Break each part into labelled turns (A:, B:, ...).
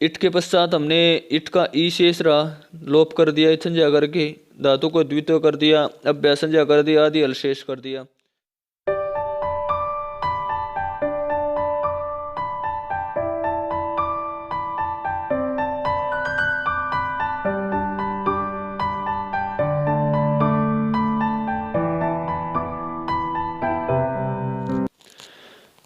A: It के पश्चात हमने इट का ई शेष रहा, लोप कर दिया इथ संज्ञा करके, धातु को द्वित्व कर दिया, अभ्यास संज्ञा कर दिया, आदि हल शेष कर दिया।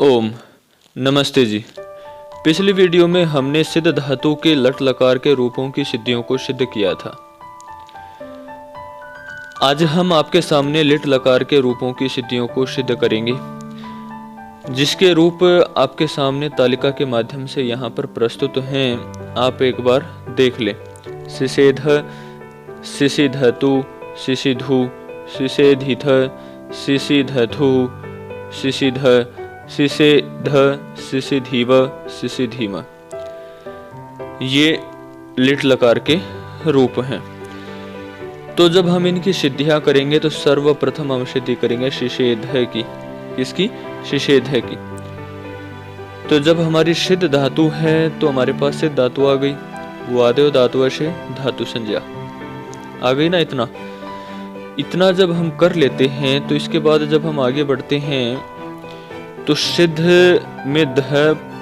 A: ओम नमस्ते जी। पिछली वीडियो में हमने सिद्ध धातु के लट लकार के रूपों की सिद्धियों को सिद्ध किया था। आज हम आपके सामने लिट लकार के रूपों की सिद्धियों को सिद्ध करेंगे, जिसके रूप आपके सामने तालिका के माध्यम से यहाँ पर प्रस्तुत हैं। आप एक बार देख लें। सिसेध, सिसिधतु, सिसिधु, सिसेधिथ, सिसिधथु, सिसिध, सिसेध, सिसिधीव, सिसिधीम। ये लिट लकार के रूप हैं। तो जब हम इनकी सिद्धियां करेंगे तो सर्वप्रथम हम सिद्धि करेंगे शिषेध की। किसकी? शिषेध की। तो जब हमारी सिद्ध धातु है तो हमारे पास सिद्ध धातु आ गई, वादेव धातु से धातु संज्ञा आ गई ना। इतना जब हम कर लेते हैं तो इसके बाद जब हम आगे बढ़ते हैं तो सिद्ध में ध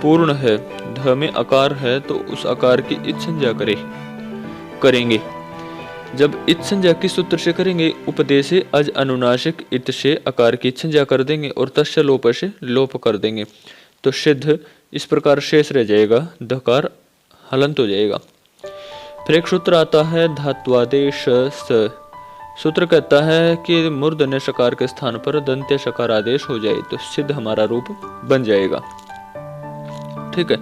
A: पूर्ण है, ध में आकार है, तो उस आकार की इच संज्ञा करेंगे। जब इच संज्ञा किस सूत्र से करेंगे? उपदेश अज अनुनासिक इत से आकार की इच संज्ञा कर देंगे और तस्य लोप से लोप कर देंगे। तो सिद्ध इस प्रकार शेष रह जाएगा, धकार हलंत हो जाएगा। फिर एक सूत्र आता है धात्वादेश स। सूत्र कहता है कि मूर्धन्य शकार के स्थान पर दंत्य शकार आदेश हो जाए तो सिद्ध हमारा रूप बन जाएगा। ठीक है।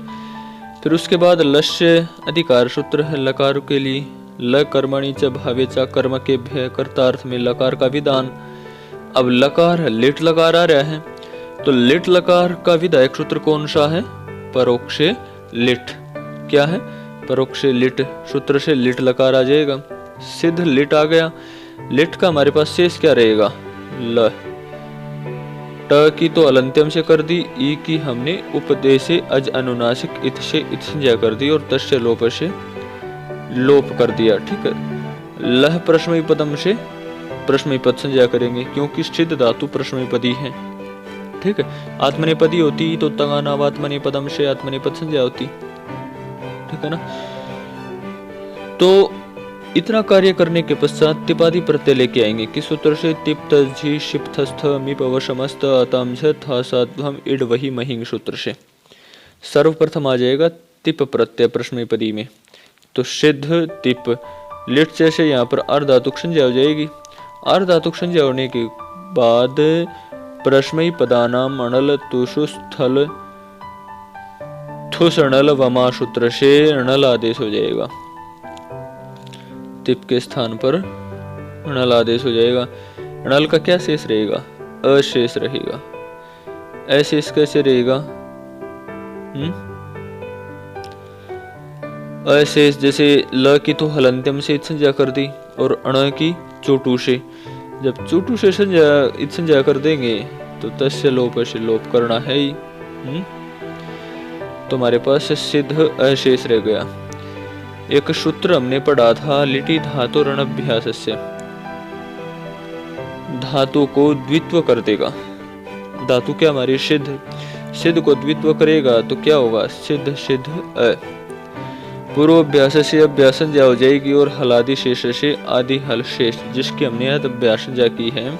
A: फिर उसके बाद लस्य अधिकार सूत्र है लकार के लिए। ल कर्मणि च भावे च कर्म के भय कर्तार्थ में लकार का विधान। अब लकार है, लिट लकार आ रहा है, तो लिट लकार का विधायक सूत्र कौन सा है? परोक्ष लिट। क्या है? परोक्ष लिट सूत्र से लिट लकार आ जाएगा। सिद्ध लिट आ गया। लिट का हमारे पास शेष क्या रहेगा? ल। ट की तो अलंत्यम से कर दी, ई की हमने उपदेश अज अनुनासिक इत से इत संज्ञा कर दी और तस्य लोप से लोप कर दिया। ठीक है। लह प्रश्नवी पदम से प्रश्नवी पद संज्ञा करेंगे, क्योंकि सिद्ध धातु प्रश्नवी पदी है। ठीक है। आत्मनेपदी होती तो तंगानाव आत्मनेपदम से आत्मनेपद संज्ञा होती। ठीक है ना। तो इतना कार्य करने के पश्चात तिपादी प्रत्यय लेके आएंगे। किस सूत्र से? तिप्त झी शिप्तस्थ मिप वशमस्त अतम था साध्वम इड वही महिंग सूत्र से सर्वप्रथम आ जाएगा तिप प्रत्यय प्रश्नपदी में। तो सिद्ध तिप लिट से यहाँ पर अर्धातुक संज्ञा हो जाएगी। अर्धातुक संज्ञा होने के बाद प्रश्नई पदानाम अणल तुषु स्थल थुस अणल वमा सूत्र से अणल आदेश हो जाएगा। तिप के स्थान पर अणल आदेश हो जाएगा। अणल का क्या शेष रहेगा? अशेष रहेगा। अशेष कैसे रहेगा? अशेष जैसे ल की तो हलंत्यम से संज्ञा कर दी और अण की चोटू से। जब चोटू से संज्ञा कर देंगे तो तस्य लोप से लोप करना है ही। तो हमारे पास सिद्ध अशेष रह गया। एक सूत्र हमने पढ़ा था लिटि धातु रण अभ्यास से, धातु को द्वित्व कर देगा। धातु क्या हमारी? सिद्ध को द्वित्व करेगा तो क्या होगा? सिद्ध सिद्ध अ। पूर्व अभ्यास से अभ्यास संज्ञा हो जाएगी और हलादि शेष से आदि हल शेष, जिसकी हमने अभ्यास संज्ञा की है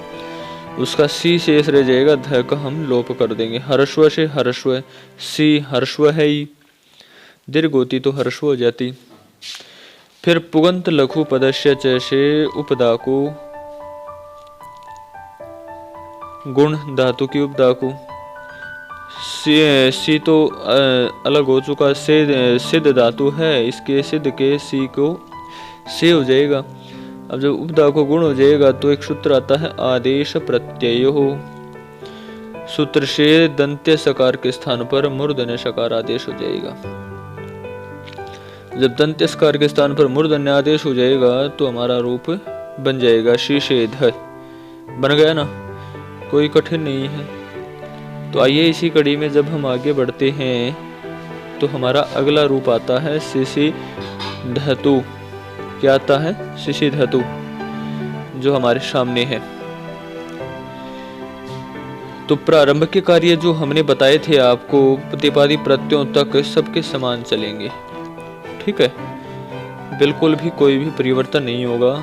A: उसका सी शेष रह जाएगा। ध का हम लोप कर देंगे। हर्षव से हर्षव, सी हर्षव है ही, दीर्घ होती तो हर्षव हो जाती। फिर पुगंत लघु पदस्य च से उपधातु गुण धातु की उपधातु सी तो अलग हो चुका। सिद्ध धातु है, इसके सिद्ध के सी को से हो जाएगा। अब जब उपधा को गुण हो जाएगा तो एक सूत्र आता है आदेश प्रत्यय हो। सूत्र से दंत्य सकार के स्थान पर मूर्धन्य सकार आदेश हो जाएगा। जब दंत्य सकार के स्थान पर मूर्धन्य आदेश हो जाएगा तो हमारा रूप बन जाएगा शिषेध। बन गया ना, कोई कठिन नहीं है। तो आइए इसी कड़ी में जब हम आगे बढ़ते हैं तो हमारा अगला रूप आता है शिशि धातु। क्या आता है? शिशि धातु, जो हमारे सामने है। तो प्रारंभ के कार्य जो हमने बताए थे आपको, प्रतिपादी प्रत्ययों तक सबके समान चलेंगे। ठीक है, बिल्कुल भी कोई भी परिवर्तन नहीं होगा।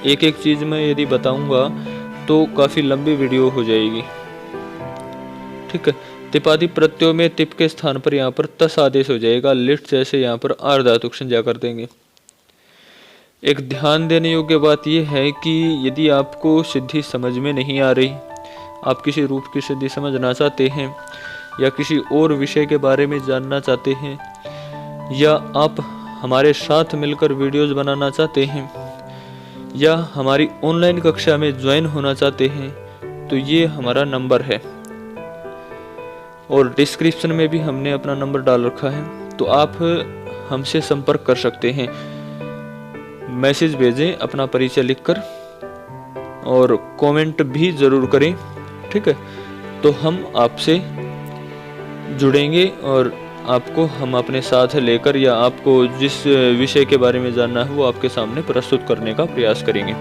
A: एक एक चीज मैं यदि बताऊंगा तो काफी लंबी वीडियो हो जाएगी। ठीक है, तिपादी प्रत्ययों में तिप के स्थान पर यहाँ पर तस आदेश हो जाएगा। लिट जैसे यहाँ पर आर्धातुक संज्ञा कर देंगे। एक ध्यान देने योग्य बात यह है कि यदि आपको सिद्धि समझ में नहीं आ रही, आप किसी रूप की सिद्धि समझना चाहते हैं या किसी और विषय के बारे में जानना चाहते हैं, या आप हमारे साथ मिलकर वीडियोस बनाना चाहते हैं, या हमारी ऑनलाइन कक्षा में ज्वाइन होना चाहते हैं, तो ये हमारा नंबर है और डिस्क्रिप्शन में भी हमने अपना नंबर डाल रखा है। तो आप हमसे संपर्क कर सकते हैं। मैसेज भेजें अपना परिचय लिखकर और कमेंट भी जरूर करें। ठीक है, तो हम आपसे जुड़ेंगे और आपको हम अपने साथ लेकर, या आपको जिस विषय के बारे में जानना है वो आपके सामने प्रस्तुत करने का प्रयास करेंगे।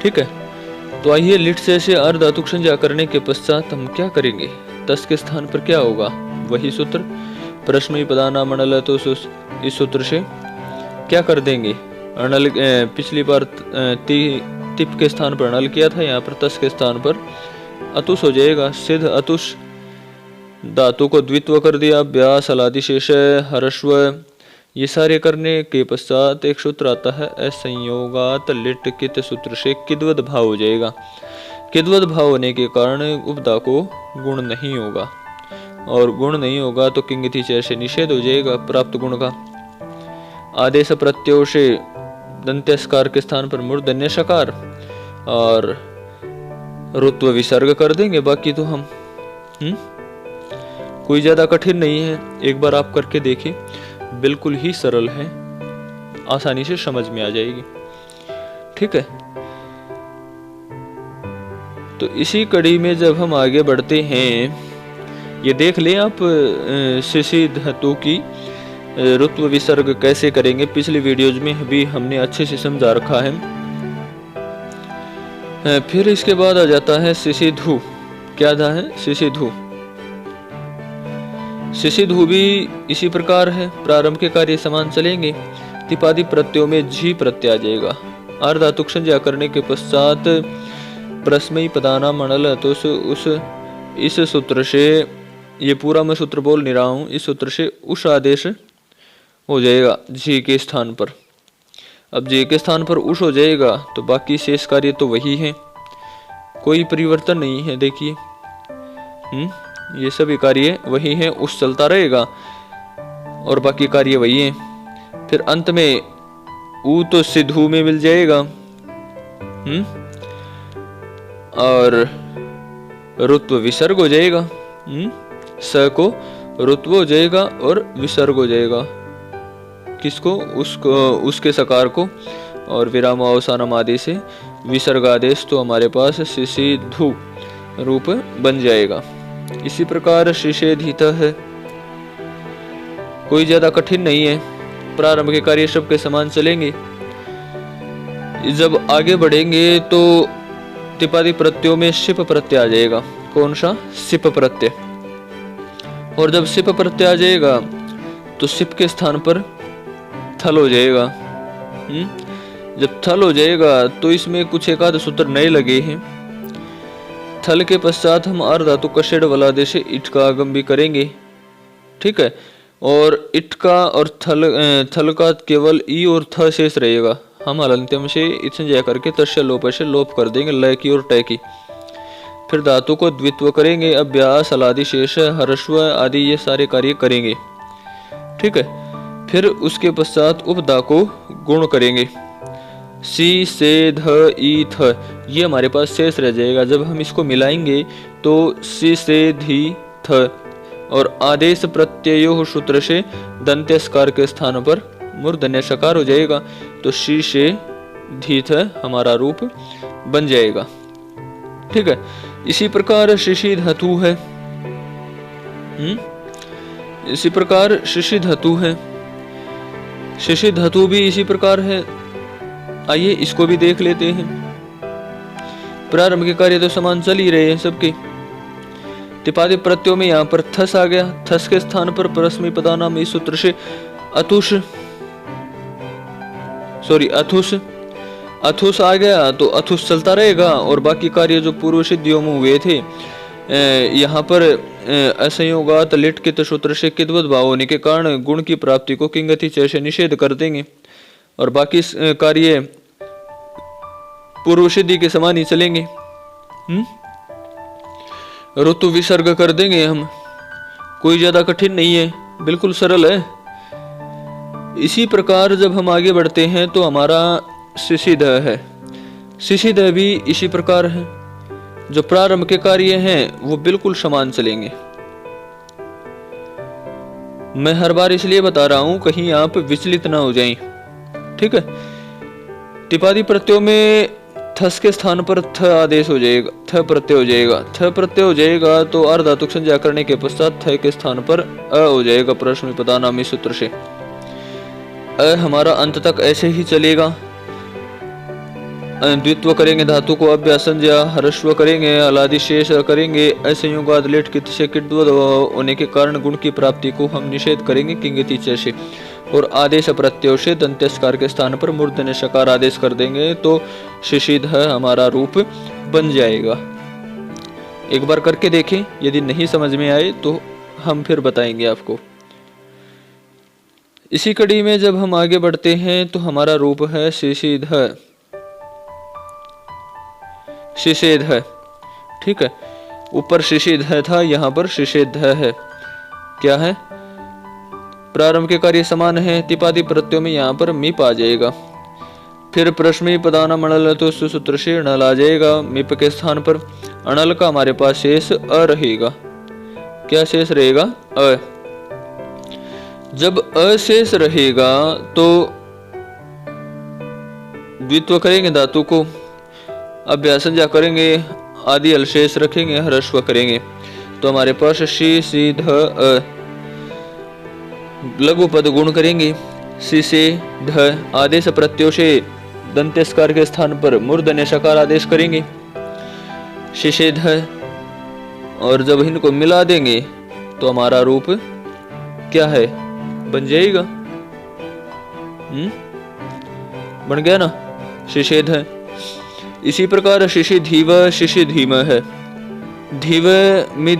A: ठीक है, तो आइए लिट से अर्धातुक संज्ञा करने के पश्चात हम क्या करेंगे? तस के स्थान पर क्या होगा? वही सूत्र परस्मैपदानां पदानां अणल। तो इस सूत्र से क्या कर देंगे? अणल, पिछली बार तिप के स्थान पर अणल किया था, यहाँ पर तस के स्थान पर अतुष हो जाएगा। सिद्ध अतुष धातु को द्वित्व कर दिया। व्यास हलादिशेष हरस्व, ये सारे करने के पश्चात एक सूत्र आता है असंयोगात लिट कित सूत्र से किद्वद भाव हो जाएगा। किद्वद भाव होने के कारण उपदा को गुण नहीं होगा, और गुण नहीं होगा तो किंगति चय से निषेध हो जाएगा प्राप्त गुण का। आदेश प्रत्यय से दंत्यस्कार के स्थान पर मूर्धन्य सकार और ऋत्व विसर्ग कर देंगे। बाकी तो हम कोई ज्यादा कठिन नहीं है, एक बार आप करके देखिए, बिल्कुल ही सरल है, आसानी से समझ में आ जाएगी। ठीक है, तो इसी कड़ी में जब हम आगे बढ़ते हैं, ये देख लें आप शिशि धातु की ऋत्व विसर्ग कैसे करेंगे। पिछली वीडियोज में भी हमने अच्छे से समझा रखा है। फिर इसके बाद आ जाता है शिशिधु। क्या था है? शिशिधु। शिशिधु भी इसी प्रकार है, प्रारंभ के कार्य समान चलेंगे। तिपादी प्रत्ययों में झी प्रत्यय आ जाएगा। अर्धातुक संज्ञा करने के पश्चात परस्मै पदानां अणल। तो इस सूत्र से, ये पूरा मैं सूत्र बोल नहीं रहा हूँ, इस सूत्र से उस आदेश हो जाएगा झी के स्थान पर। अब झी के स्थान पर उस हो जाएगा तो बाकी शेष कार्य तो वही है, कोई परिवर्तन नहीं है। देखिए ये सभी कार्य वही हैं, उस चलता रहेगा और बाकी कार्य वही हैं। फिर अंत में ऊ तो सिद्धू में मिल जाएगा और ऋत्व विसर्ग हो जाएगा। स को ऋत्व हो जाएगा और विसर्ग हो जाएगा। किसको? उसके सकार को, और विराम अवसानम आदि से विसर्ग आदेश तो हमारे पास शिशिधु रूप बन जाएगा। इसी प्रकार शिशेधितः है, कोई ज्यादा कठिन नहीं है, प्रारंभ के कार्य सबके समान चलेंगे। जब आगे बढ़ेंगे तो तिपादी प्रत्ययों में सिप प्रत्यय आ जाएगा। कौन सा? सिप प्रत्यय। और जब सिप प्रत्यय आ जाएगा तो सिप के स्थान पर थल हो जाएगा। जब थल हो जाएगा तो इसमें कुछ एकाध सूत्र नए लगे हैं। थल के पश्चात हम अर्धातु कषेड़ वलादे से इट का आगम भी करेंगे। ठीक है, और इट का और थल का केवल ई और थ शेष रहेगा। हम हलंत्यम से इत संज्ञा करके तस्य लोप से लोप कर देंगे लय की और टय की। फिर धातु को द्वित्व करेंगे। अभ्यास हलादि शेष हर्स्व आदि ये सारे कार्य करेंगे। ठीक है, फिर उसके पश्चात उपदा को गुण करेंगे। सी से ध ई थ, ये हमारे पास शेष रह जाएगा। जब हम इसको मिलाएंगे तो सी से धी थ और आदेश प्रत्ययो सूत्र से दंत्यस्कार के स्थान पर मूर्धन्य सकार हो जाएगा। तो सी से धी थ हमारा रूप बन जाएगा। ठीक है, इसी प्रकार शिशि धातु है। इसी प्रकार शिशि धातु है, शिशि धातु भी इसी प्रकार है। आइए इसको भी देख लेते हैं। प्रारंभ के कार्य तो समान चल ही रहे हैं सबके। तिपादी प्रत्ययों में यहाँ पर थस आ गया, थस के स्थान पर परस्मै पदानाम इस सूत्र से अथुष अथुष आ गया, तो अथुष चलता रहेगा और बाकी कार्य जो पूर्व सिद्धियों में हुए थे यहाँ पर असंयोगात लिट कित सूत्र से किद्वत भाव होने के कारण गुण की प्राप्ति को किंगति च से निषेध कर देंगे और बाकी कार्य पूर्व सिद्धि के समान ही चलेंगे। ऋतु विसर्ग कर देंगे हम, कोई ज्यादा कठिन नहीं है, बिल्कुल सरल है। इसी प्रकार जब हम आगे बढ़ते हैं तो हमारा शिशिध है, शिशिध भी इसी प्रकार है। जो प्रारंभ के कार्य हैं वो बिल्कुल समान चलेंगे। मैं हर बार इसलिए बता रहा हूं कहीं आप विचलित ना हो जाएं, ठीक है। टिपादी प्रत्ययों में थस के स्थान पर थ आदेश हो जाएगा, थ प्रत्यय हो जाएगा, थ प्रत्यय हो जाएगा तो अर्धातुक संज्ञा करने के पश्चात थ के स्थान पर अ हो जाएगा परस्मै पदानामी सूत्र से। अ हमारा अंत तक ऐसे ही चलेगा। द्वित्व करेंगे धातु को अभ्यासंज्ञा, हरस्व करेंगे, अलादि शेष करेंगे, असंयोगाद लेट कित से किद्वद होने के कारण गुण की प्राप्ति को हम निषेध करेंगे किंगति च से और आदेश प्रत्ययों से दंत्यस्कार के स्थान पर मूर्धन्य शकार आदेश कर देंगे तो शिशिध हमारा रूप बन जाएगा। एक बार करके देखें, यदि नहीं समझ में आए तो हम फिर बताएंगे आपको। इसी कड़ी में जब हम आगे बढ़ते हैं तो हमारा रूप है शिशिध, शिषेध है, ठीक है। ऊपर शिशिध था, यहाँ पर शिषेध है। क्या है? प्रारंभ के कार्य समान है, तिपादी प्रत्ययों में यहाँ पर मिप आ जाएगा। फिर परस्मै पदानाम अणल तो सूत्र से अणल आ जाएगा। मिप के स्थान पर अणल का हमारे पास शेष अ रहेगा। क्या शेष रहेगा? अ। जब अशेष रहेगा तो द्वित्व करेंगे धातु को, अभ्यासंज्ञा करेंगे, आदि अलशेष रखेंगे, ह्रस्व करेंगे तो हमारे पास शी सी ध अ। लघु पद गुण करेंगे, सी से ध आदेश प्रत्ययों से दंत्यस्कार के स्थान पर मूर्धन्य शकार आदेश करेंगे शिषेध, और जब इनको मिला देंगे तो हमारा रूप क्या है? बन जाएगा। बन गया ना, शिषेध है। इसी प्रकार शिशि धीव, शिशि धीम है। धीव में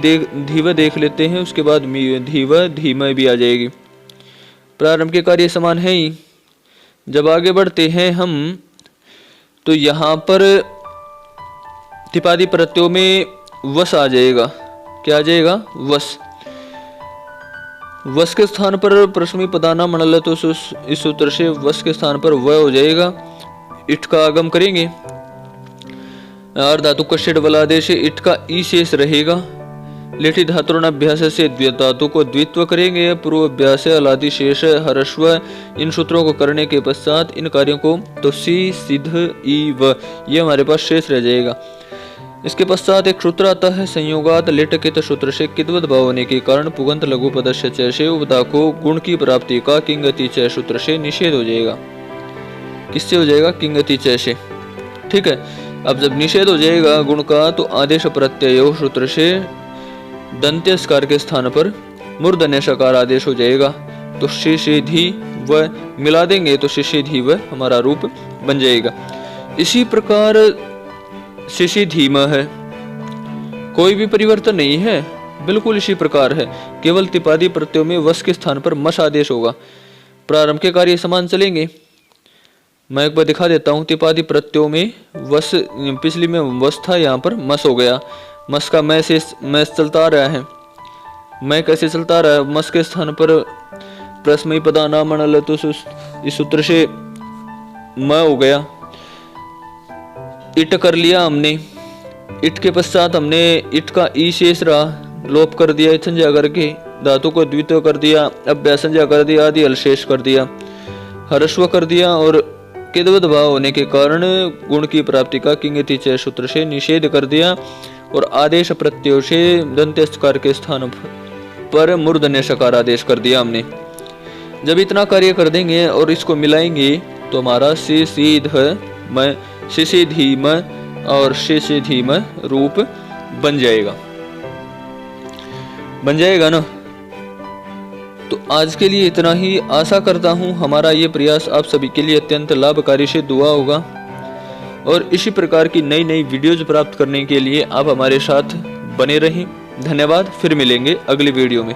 A: धीव देख लेते हैं, उसके बाद धीव धीम भी आ जाएगी। प्रारंभ के कार्य समान है ही। जब आगे बढ़ते हैं हम तो यहाँ पर तिपादी प्रत्ययों में वस आ जाएगा। क्या आ जाएगा? वस। वस के स्थान पर परस्मै पदानाम अणल तो इस सूत्र से वस के स्थान पर व हो जाएगा। इट का आगम करेंगे, अर्धातु का षड बलादेश, इट का ई शेष रहेगा। लेठी धातुर्ण अभ्यास से धातु को द्वित्व करेंगे, पूर्व अभ्यास अलादि शेष हरस्व, इन सूत्रों को करने के पश्चात इन कार्यों को तो सी सिद्ध ई व ये हमारे पास शेष रह जाएगा। इसके पश्चात एक सूत्र आता है संयोगात लिट कित सूत्र से किद्वत भाव होने के कारण पुगंत लघु पदस्य च से उपदा को गुण की प्राप्ति का किंगति च सूत्र से निषेध हो जाएगा। किससे हो जाएगा? किंगति च से, ठीक है। अब जब निषेध हो जाएगा गुण का तो आदेश प्रत्यय सूत्र से दंत्यस्कार के स्थान पर मूर्धन्य शकार आदेश हो जाएगा तो शिशिधि व मिला देंगे तो शिशिधि व हमारा रूप बन जाएगा। इसी प्रकार शिशिधीम है, कोई भी परिवर्तन नहीं है, बिल्कुल इसी प्रकार है। केवल तिपादी प्रत्ययों में वस के स्थान पर मस आदेश होगा। प्रारंभ के कार्य समान चलेंगे। मैं एक बार दिखा देता हूँ। तिपादी प्रत्ययों में वस, पिछली में वस था, यहाँ पर मस हो गया। मस का मैं चलता आ रहा है। मैं कैसे चलता आ रहा है? मस के स्थान पर परस्मै पदानाम अणल तो इस सूत्र से म हो गया। इट कर लिया हमने, इट के पश्चात हमने इट का ई शेष रहा, लोप कर दिया, संज्ञा करके धातु को द्वित्व कर दिया, अभ्यासंज्ञा कर दिया, आदि अलशेष कर दिया, हरस्व कर दिया और किद्वत भाव होने के कारण गुण की प्राप्ति का किंगति च सूत्र से निषेध कर दिया और आदेश प्रत्ययों से दंत्यस्कार के स्थान पर मूर्धन्य शकार आदेश कर दिया हमने। जब इतना कार्य कर देंगे और इसको मिलाएंगे तो हमारा से सीध म से धीम और से धीम रूप बन जाएगा ना। तो आज के लिए इतना ही। आशा करता हूँ हमारा ये प्रयास आप सभी के लिए अत्यंत लाभकारी सिद्ध हुआ होगा और इसी प्रकार की नई नई वीडियोज प्राप्त करने के लिए आप हमारे साथ बने रहें। धन्यवाद। फिर मिलेंगे अगली वीडियो में।